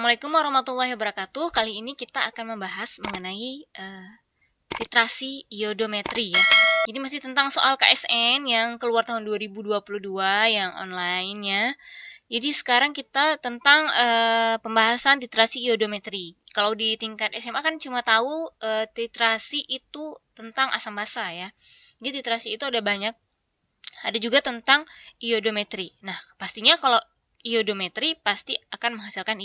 Assalamualaikum warahmatullahi wabarakatuh. Kali ini kita akan membahas mengenai titrasi iodometri ya. Jadi masih tentang soal KSN yang keluar tahun 2022 yang online ya. Jadi sekarang kita tentang pembahasan titrasi iodometri. Kalau di tingkat SMA kan cuma tahu titrasi itu tentang asam basa ya. Jadi titrasi itu ada banyak. Ada juga tentang iodometri. Nah, pastinya kalau iodometri pasti akan menghasilkan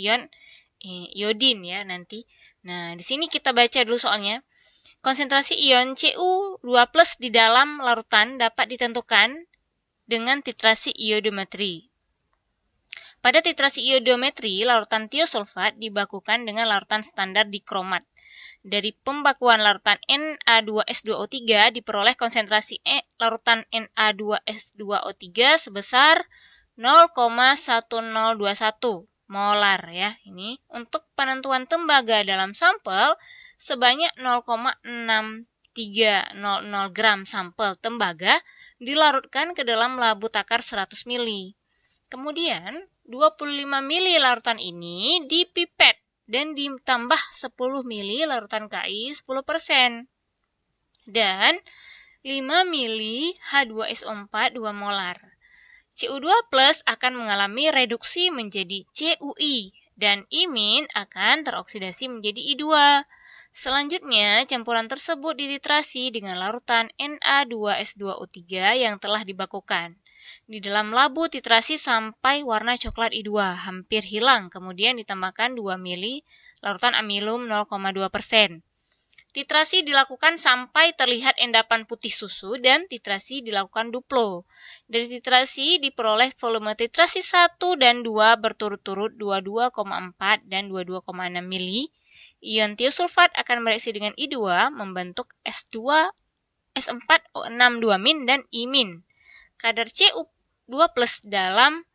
iodin ya nanti. Nah, di sini kita baca dulu soalnya. Konsentrasi ion Cu2+ di dalam larutan dapat ditentukan dengan titrasi iodometri. Pada titrasi iodometri, larutan tiosulfat dibakukan dengan larutan standar dikromat. Dari pembakuan larutan Na2S2O3 diperoleh konsentrasi larutan Na2S2O3 sebesar 0,1021 molar ya. Ini untuk penentuan tembaga dalam sampel sebanyak 0,6300 gram sampel tembaga dilarutkan ke dalam labu takar 100 ml. Kemudian 25 ml larutan ini dipipet dan ditambah 10 ml larutan KI 10% dan 5 ml H2SO4 2 molar. Cu2+ akan mengalami reduksi menjadi CuI dan imin akan teroksidasi menjadi I2. Selanjutnya, campuran tersebut dititrasi dengan larutan Na2S2O3 yang telah dibakukan. Di dalam labu titrasi sampai warna coklat I2 hampir hilang, kemudian ditambahkan 2 ml larutan amilum 0,2%. Titrasi dilakukan sampai terlihat endapan putih susu dan titrasi dilakukan duplo. Dari titrasi diperoleh volume titrasi 1 dan 2 berturut-turut 22,4 dan 22,6 ml. Ion tiosulfat akan bereaksi dengan I2 membentuk S4O62- dan imin. Kadar Cu2+ dalam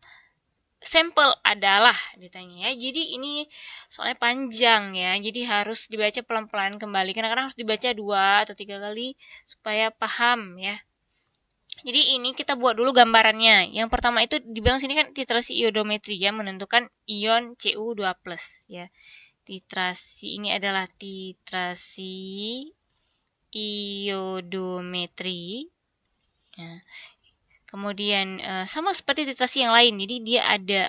sampel adalah ditanya ya. Jadi ini soalnya panjang ya. Jadi harus dibaca pelan-pelan kembali. Kadang-kadang harus dibaca 2 atau 3 kali supaya paham ya. Jadi ini kita buat dulu gambarannya. Yang pertama itu dibilang sini kan titrasi iodometri ya, menentukan ion Cu2+ ya. Titrasi ini adalah titrasi iodometri. Ya. Kemudian sama seperti titrasi yang lain, jadi dia ada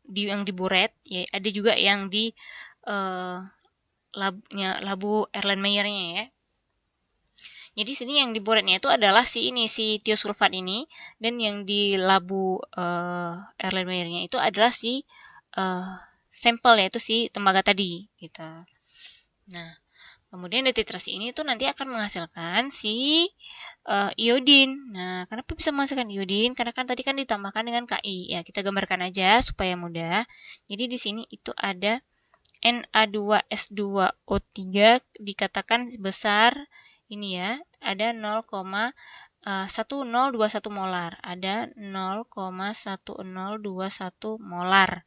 yang di buret, ya, ada juga yang di labu Erlenmeyernya ya. Jadi sini yang di buretnya itu adalah si tiosulfat ini, dan yang di labu Erlenmeyernya itu adalah si sampel, yaitu si tembaga tadi gitu. Nah, kemudian dari titrasi ini tuh nanti akan menghasilkan si iodin. Nah, kenapa bisa menghasilkan iodin? Karena kan tadi kan ditambahkan dengan Ki. Ya, kita gambarkan aja supaya mudah. Jadi di sini itu ada Na2S2O3 dikatakan besar ini ya, ada 0,1021 molar. Ada 0,1021 molar.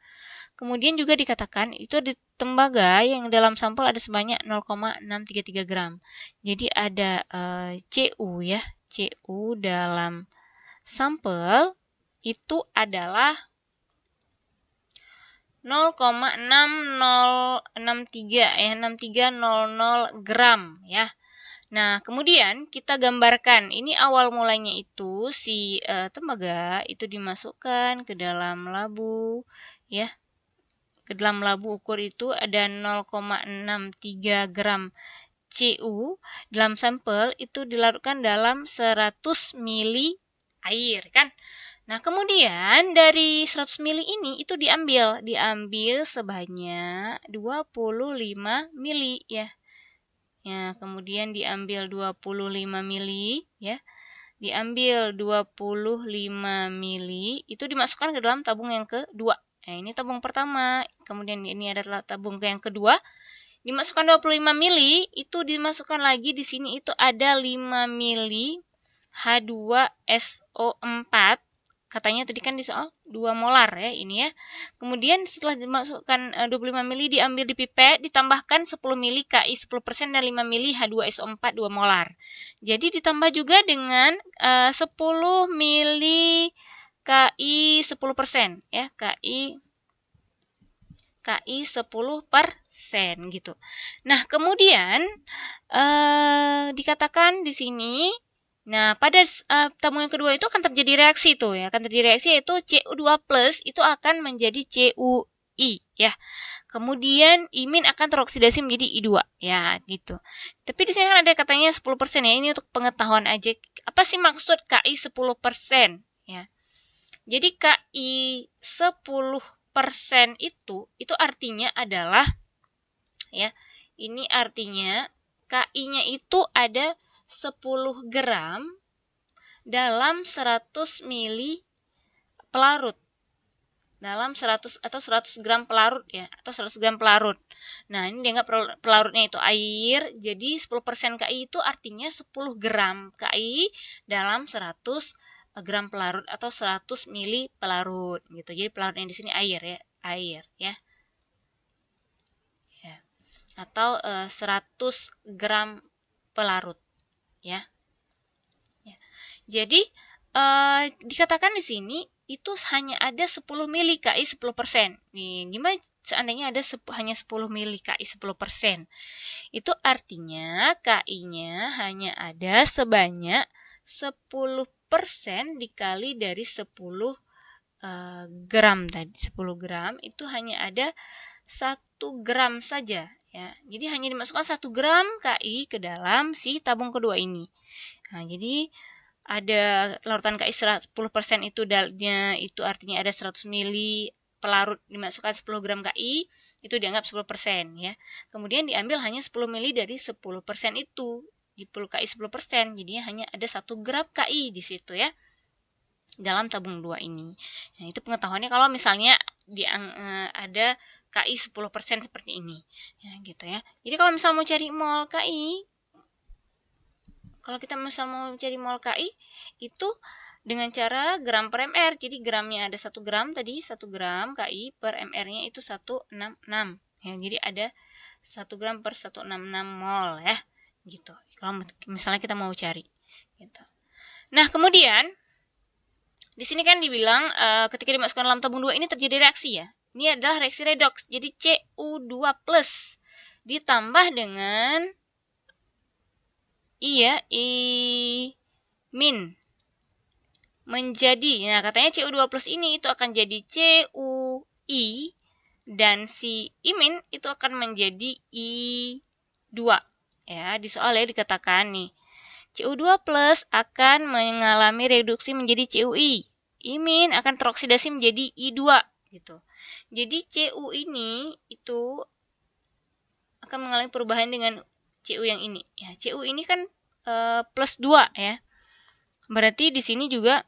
Kemudian juga dikatakan itu di tembaga yang dalam sampel ada sebanyak 0,633 gram. Jadi ada Cu ya. Cu dalam sampel itu adalah 0,6300 gram ya. Nah, kemudian kita gambarkan ini awal mulanya itu si tembaga itu dimasukkan ke dalam labu ya. Ke dalam labu ukur itu ada 0,63 gram Cu. Dalam sampel itu dilarutkan dalam 100 ml air kan. Nah, kemudian dari 100 ml ini itu diambil sebanyak 25 ml ya. Ya, kemudian diambil 25 ml ya. Diambil 25 ml itu dimasukkan ke dalam tabung yang kedua. Nah, ini tabung pertama. Kemudian ini adalah tabung yang kedua. Dimasukkan 25 ml, itu dimasukkan lagi di sini itu ada 5 ml H2SO4. Katanya tadi kan di soal 2 molar ya ini ya. Kemudian setelah dimasukkan 25 ml diambil di pipet, ditambahkan 10 ml Ki 10% dan 5 ml H2SO4 2 molar. Jadi ditambah juga dengan 10 ml Ki 10% ya, Ki KI 10% gitu. Nah, kemudian dikatakan di sini, nah pada tabung yang kedua itu akan terjadi reaksi tuh ya, akan terjadi reaksi yaitu Cu2+ itu akan menjadi CuI ya. Kemudian imin akan teroksidasi menjadi I2 ya gitu. Tapi di sini kan ada katanya 10% ya. Ini untuk pengetahuan aja. Apa sih maksud KI 10% ya? Jadi KI 10% itu artinya adalah ya. Ini artinya KI-nya itu ada 10 gram dalam 100 mili pelarut. Dalam 100 atau 100 gram pelarut ya, atau 100 gram pelarut. Nah, ini dianggap pelarutnya itu air, jadi 10% KI itu artinya 10 gram KI dalam 100 gram pelarut atau 100 mili pelarut gitu. Jadi pelarutnya di sini air ya. Ya. Atau 100 gram pelarut ya. Ya. Jadi dikatakan di sini itu hanya ada 10 mili KI 10%. Nih, gimana seandainya ada hanya 10 mili KI 10%? Itu artinya KI-nya hanya ada sebanyak 10% dikali dari 10 gram tadi. 10 gram itu hanya ada 1 gram saja ya. Jadi hanya dimasukkan 1 gram KI ke dalam si tabung kedua ini. Nah, jadi ada larutan KI 10% itu itu artinya ada 100 mili pelarut dimasukkan 10 gram KI, itu dianggap 10% ya. Kemudian diambil hanya 10 mili dari 10% itu. Di KI 10%, jadinya hanya ada 1 gram KI di situ ya. Dalam tabung 2 ini. Nah, itu pengetahuannya kalau misalnya ada KI 10% seperti ini. Ya, gitu ya. Jadi kalau misal mau cari mol KI, kalau kita misal mau cari mol KI itu dengan cara gram per mr. Jadi gramnya ada 1 gram tadi, 1 gram KI per mr-nya itu 166. Ya, jadi ada 1 gram per 166 mol ya. Gitu. Kalau misalnya kita mau cari gitu. Nah, kemudian di sini kan dibilang ketika dimasukkan dalam tabung 2 ini terjadi reaksi ya. Ini adalah reaksi redoks. Jadi Cu2+ ditambah dengan I min menjadi, nah katanya Cu2+ ini itu akan jadi CuI dan si imin itu akan menjadi I2 ya. Di soal ya dikatakan nih Cu2+ akan mengalami reduksi menjadi CuI, imin akan teroksidasi menjadi I2 gitu. Jadi Cu ini itu akan mengalami perubahan dengan Cu yang ini ya. Cu ini kan plus 2 ya. Berarti di sini juga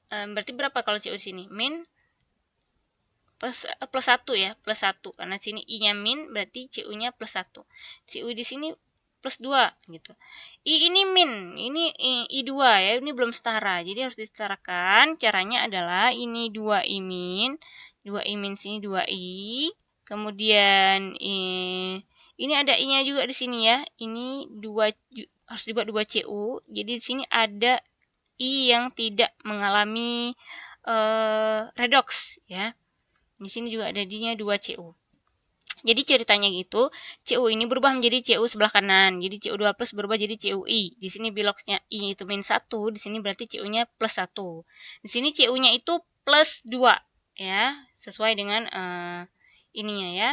berarti berapa kalau Cu di sini? Min plus 1 ya, plus 1. Karena sini I-nya min berarti Cu-nya plus 1. Cu di sini plus 2 gitu. I ini min, ini I2 ya, ini belum setara. Jadi harus disetarakan. Caranya adalah ini 2 I min, 2 I min sini 2 I. Kemudian ini ada I-nya juga di sini ya. Ini 2 harus dibuat 2 Cu. Jadi di sini ada I yang tidak mengalami redoks ya. Di sini juga ada D-nya 2 Cu. Jadi ceritanya gitu, Cu ini berubah menjadi Cu sebelah kanan. Jadi Cu2+ berubah jadi CuI. Di sini biloksnya I itu min 1, di sini berarti Cu-nya plus 1. Di sini Cu-nya itu plus 2 ya, sesuai dengan ininya ya,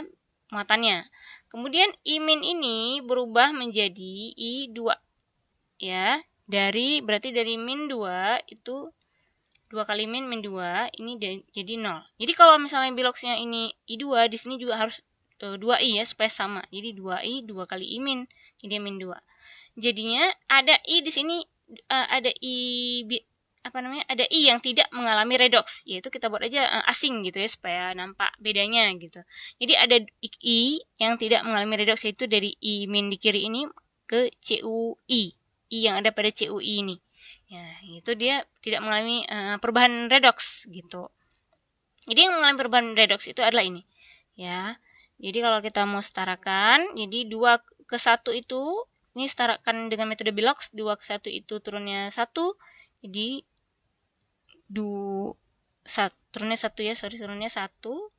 muatannya. Kemudian I min ini berubah menjadi I2 ya. Berarti dari min 2 itu 2 kali min 2 ini jadi 0. Jadi kalau misalnya biloksnya ini I2, di sini juga harus 2i ya supaya sama. Jadi 2i 2 kali i min, jadi min 2. Jadinya ada i di sini ada i yang tidak mengalami redoks, yaitu kita buat aja asing gitu ya supaya nampak bedanya gitu. Jadi ada i yang tidak mengalami redoks, yaitu dari i min di kiri ini ke CuI. I yang ada pada CuI ini. Ya, itu dia tidak mengalami perubahan redoks gitu. Jadi yang mengalami perubahan redoks itu adalah ini. Ya. Jadi kalau kita mau setarakan, jadi 2 ke 1 itu, ini setarakan dengan metode Bilox, 2 ke 1 itu turunnya 1, jadi 1 turunnya 1 ya, turunnya 1.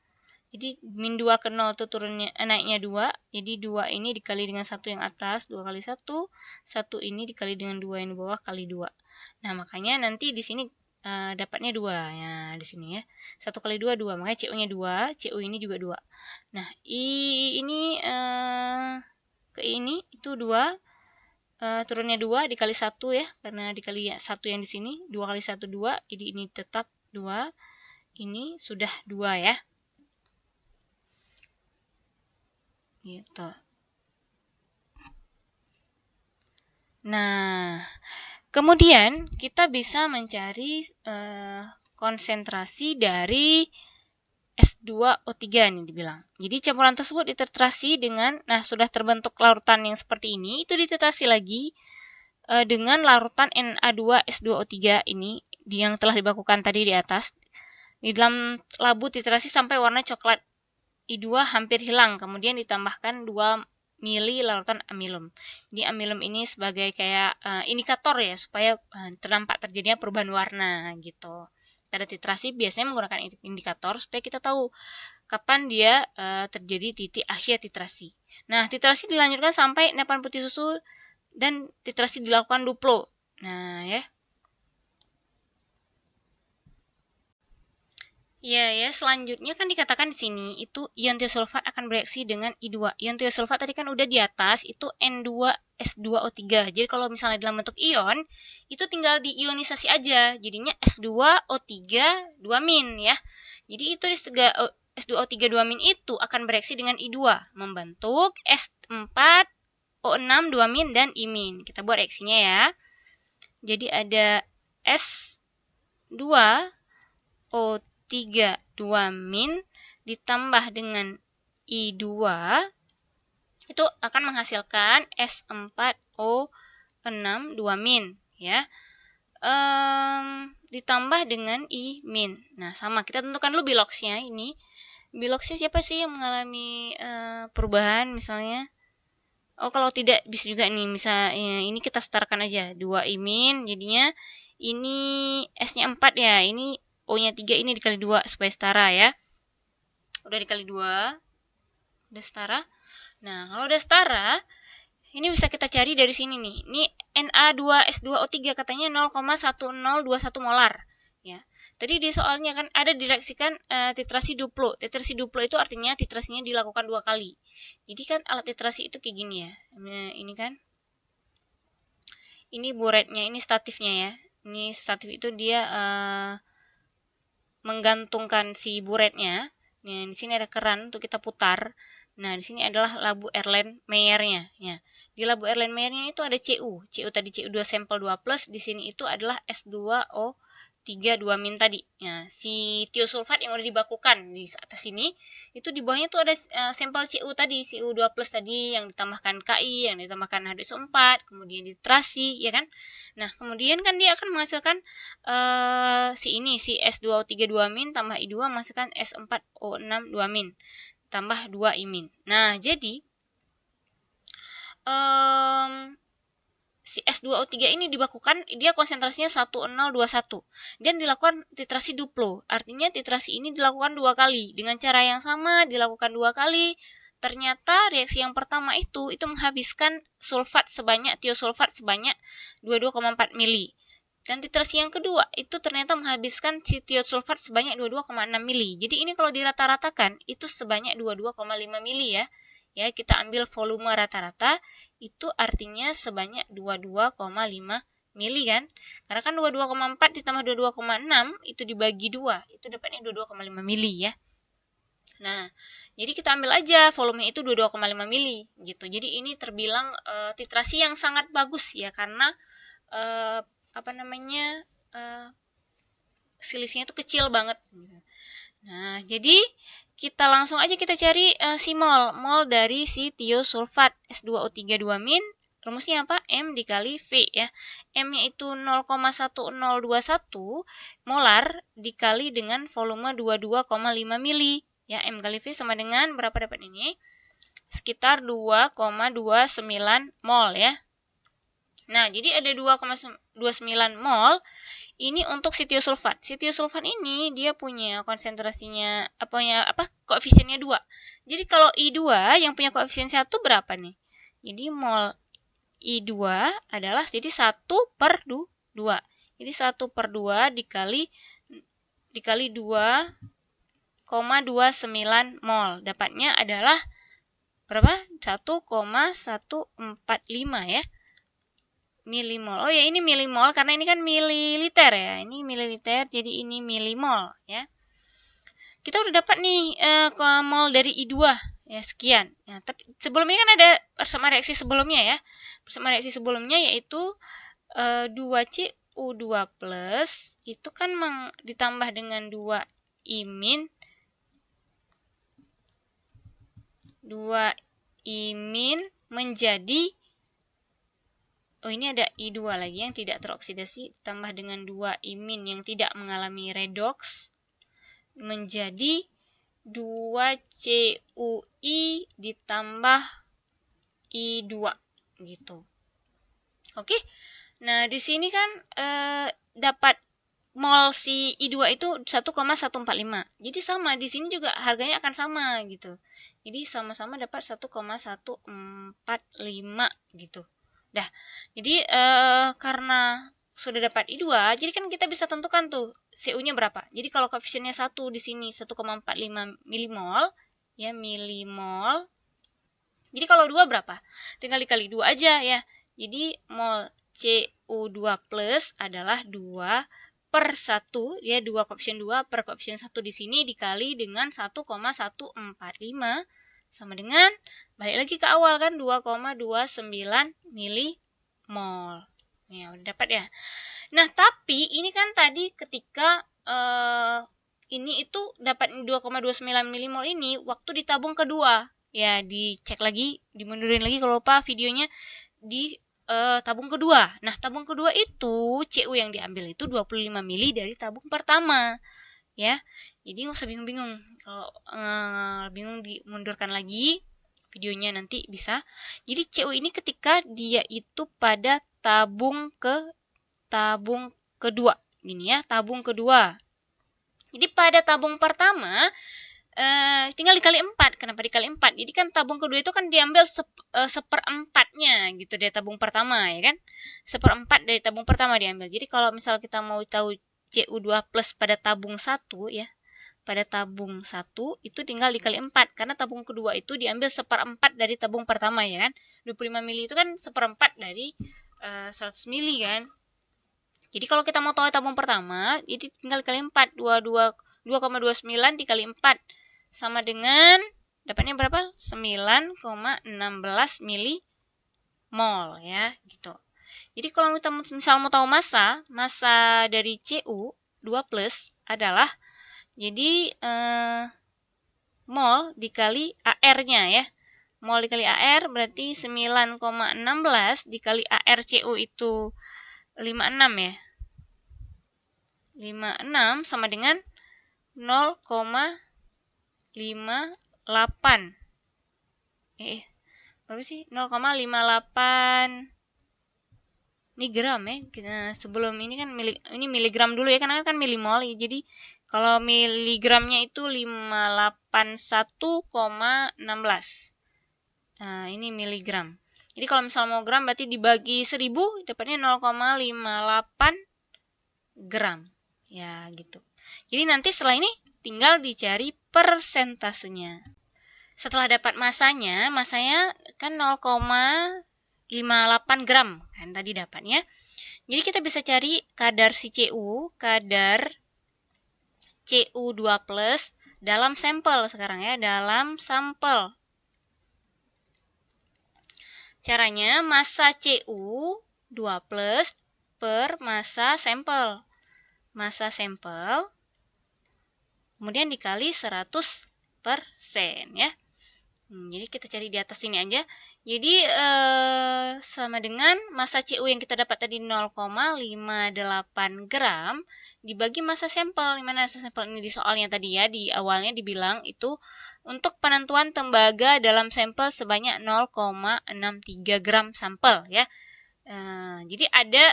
Jadi min 2 ke 0 itu turunnya naiknya 2. Jadi 2 ini dikali dengan 1 yang atas, 2 kali 1. 1 ini dikali dengan 2 yang di bawah kali 2. Nah, makanya nanti di sini dapatnya 2. Ya, di sini ya. 1 kali 2 2. Makanya CU-nya 2, CU ini juga 2. Nah, ini ke ini itu 2. Turunnya 2 dikali 1 ya, karena dikali 1 yang di sini. 2 kali 1 2. Jadi ini tetap 2. Ini sudah 2 ya. Gitu. Nah, kemudian kita bisa mencari konsentrasi dari S2O3 nih dibilang. Jadi campuran tersebut dititrasi dengan, nah sudah terbentuk larutan yang seperti ini, itu dititrasi lagi dengan larutan Na2S2O3 ini yang telah dibakukan tadi di atas. Di dalam labu titrasi sampai warna coklat I2 hampir hilang, kemudian ditambahkan 2 mili larutan amilum. Jadi amilum ini sebagai kayak indikator ya, supaya terdampak terjadinya perubahan warna gitu. Pada titrasi biasanya menggunakan indikator supaya kita tahu kapan dia terjadi titik akhir titrasi. Nah, titrasi dilanjutkan sampai endapan putih susu dan titrasi dilakukan duplo. Nah, ya. Ya, selanjutnya kan dikatakan di sini itu ion tiosulfat akan bereaksi dengan I2. Ion tiosulfat tadi kan udah di atas, itu N2S2O3. Jadi kalau misalnya dalam bentuk ion, itu tinggal diionisasi aja. Jadinya S2O3 2- ya. Jadi itu S2O3 2- itu akan bereaksi dengan I2, membentuk S4O6 2- dan I-. Kita buat reaksinya ya. Jadi ada S2O3 2- ditambah dengan I2 itu akan menghasilkan S4O6 2- ya. Ditambah dengan I-. Nah, sama kita tentukan dulu biloxnya ini. Biloxnya siapa sih yang mengalami perubahan misalnya? Oh, kalau tidak bisa juga nih, misalnya ini kita setarakan aja 2 I-, jadinya ini S-nya 4 ya. Ini O-nya 3, ini dikali 2 supaya setara ya. Udah dikali 2. Udah setara. Nah, kalau udah setara, ini bisa kita cari dari sini nih. Ini Na2S2O3 katanya 0,1021 molar. Ya. Tadi di soalnya kan ada direksikan titrasi duplo. Titrasi duplo itu artinya titrasinya dilakukan 2 kali. Jadi kan alat titrasi itu kayak gini ya. Nah, ini kan. Ini buretnya, ini statifnya ya. Ini statif itu dia menggantungkan si buretnya. Nah, di sini ada keran untuk kita putar. Nah, di sini adalah labu Erlenmeyer-nya. Ya. Di labu Erlenmeyer-nya itu ada CU. CU tadi CU2 sampel 2+, di sini itu adalah S2O3 2- tadi. Ya, si tiosulfat yang udah dibakukan di atas sini, itu di bawahnya tuh ada sampel CU tadi, CU2+ tadi yang ditambahkan Ki, yang ditambahkan H2SO4, kemudian dititrasi, ya kan? Nah, kemudian kan dia akan menghasilkan si S2O3 2- tambah I2 menghasilkan S4O6 2- tambah 2 I-. Nah, jadi si S2O3 ini dibakukan, dia konsentrasinya 1021 dan dilakukan titrasi duplo. Artinya titrasi ini dilakukan 2 kali dengan cara yang sama, dilakukan 2 kali. Ternyata reaksi yang pertama itu menghabiskan tiosulfat sebanyak 22,4 mili. Dan titrasi yang kedua itu ternyata menghabiskan si tiosulfat sebanyak 22,6 mili. Jadi ini kalau dirata-ratakan itu sebanyak 22,5 mili ya. Ya, kita ambil volume rata-rata itu artinya sebanyak 22,5 mili kan. Karena kan 22,4 ditambah 22,6 itu dibagi 2, itu dapatnya 22,5 mili ya. Nah, jadi kita ambil aja volume itu 22,5 mili gitu. Jadi ini terbilang titrasi yang sangat bagus ya, karena selisihnya itu kecil banget. Nah, jadi kita langsung aja kita cari si mol dari si tiosulfat S2O3 2-. Rumusnya apa? M dikali V ya. M-nya itu 0,1021 molar dikali dengan volume 22,5 mili. Ya, M kali V sama dengan berapa dapat ini? Sekitar 2,29 mol ya. Nah, jadi ada 2,29 mol Ini untuk sitiosulfat. Sitiosulfat ini dia punya konsentrasinya koefisiennya 2. Jadi kalau I2 yang punya koefisien 1 berapa nih? Jadi mol I2 adalah jadi 1/2. Jadi 1/2 dikali 2,29 mol. Dapatnya adalah berapa? 1,145 ya. Milimol. Oh ya, ini milimol karena ini kan mililiter ya. Ini mililiter, jadi ini milimol ya. Kita udah dapat nih mol dari I2 ya, sekian. Ya, tapi sebelum ini kan ada persamaan reaksi sebelumnya ya. Persamaan reaksi sebelumnya yaitu 2CU2+ itu kan ditambah dengan 2-imin. 2-imin menjadi ini ada I2 lagi yang tidak teroksidasi ditambah dengan 2-imin yang tidak mengalami redoks menjadi 2CuI ditambah I2 gitu. Oke. Nah, di sini kan dapat mol si I2 itu 1,145. Jadi sama, di sini juga harganya akan sama gitu. Jadi sama-sama dapat 1,145 gitu. Dah. Jadi karena sudah dapat I2, jadi kan kita bisa tentukan tuh Cu-nya berapa. Jadi kalau koefisiennya 1 di sini 1,45 milimol ya, milimol. Jadi kalau 2 berapa? Tinggal dikali 2 aja ya. Jadi mol Cu2+ adalah 2/1 ya, 2 koefisien 2 per koefisien 1 di sini dikali dengan 1,145 sama dengan balik lagi ke awal kan 2,29 milimol. Ya, udah dapat ya. Nah, tapi ini kan tadi ketika ini itu dapat 2,29 milimol ini waktu ditabung kedua. Ya, dicek lagi, dimundurin lagi kalau lupa videonya di tabung kedua. Nah, tabung kedua itu Cu yang diambil itu 25 mili dari tabung pertama. Ya. Jadi nggak usah bingung-bingung. Kalau bingung dimundurkan lagi videonya nanti bisa. Jadi Cu ini ketika dia itu pada tabung kedua. Gini ya, tabung kedua. Jadi pada tabung pertama tinggal dikali 4. Kenapa dikali 4? Jadi kan tabung kedua itu kan diambil 1/4-nya gitu dari tabung pertama ya kan. 1/4 dari tabung pertama diambil. Jadi kalau misal kita mau tahu Cu2+ pada tabung 1 ya. Pada tabung 1 itu tinggal dikali 4 karena tabung kedua itu diambil 1/4 dari tabung pertama ya kan. 25 mili itu kan 1/4 dari 100 mili kan. Jadi kalau kita mau tahu tabung pertama, itu tinggal dikali 4. 2,29 dikali 4 sama dengan dapatnya berapa? 9,16 milimol ya, gitu. Jadi kalau kita misal mau tahu massa dari Cu2+ adalah jadi mol dikali AR-nya ya. Mol dikali AR berarti 9,16 dikali AR Cu itu 56 ya. 56 sama dengan 0,58. Baru sih 0,58 miligram ya. Nah, sebelum ini kan ini miligram dulu ya karena kan milimol. Jadi kalau miligramnya itu 581,16. Nah, ini miligram. Jadi kalau misal mau gram berarti dibagi 1000 dapatnya 0,58 gram. Ya, gitu. Jadi nanti setelah ini tinggal dicari persentasenya. Setelah dapat masanya kan 0,58 gram kan tadi dapatnya. Jadi kita bisa cari kadar si Cu, kadar Cu2+ dalam sampel sekarang ya, dalam sampel. Caranya massa Cu2+ per massa sampel. Massa sampel kemudian dikali 100% ya. Jadi kita cari di atas sini aja. Jadi sama dengan massa Cu yang kita dapat tadi 0,58 gram dibagi massa sampel. Dimana massa sampel ini di soalnya tadi ya, di awalnya dibilang itu untuk penentuan tembaga dalam sampel sebanyak 0,63 gram sampel ya. Jadi ada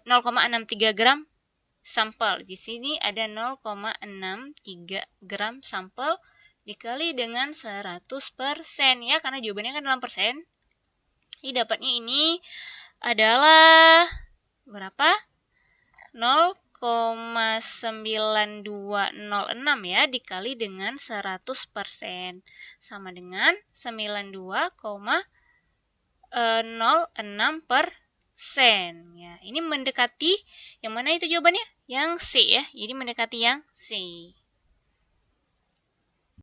0,63 gram sampel. Di sini ada 0,63 gram sampel dikali dengan 100% ya, karena jawabannya kan dalam persen. Jadi dapatnya ini adalah berapa? 0,9206 ya, dikali dengan 100% sama dengan 92,06% ya. Ini mendekati yang mana itu jawabannya? Yang C ya. Jadi mendekati yang C.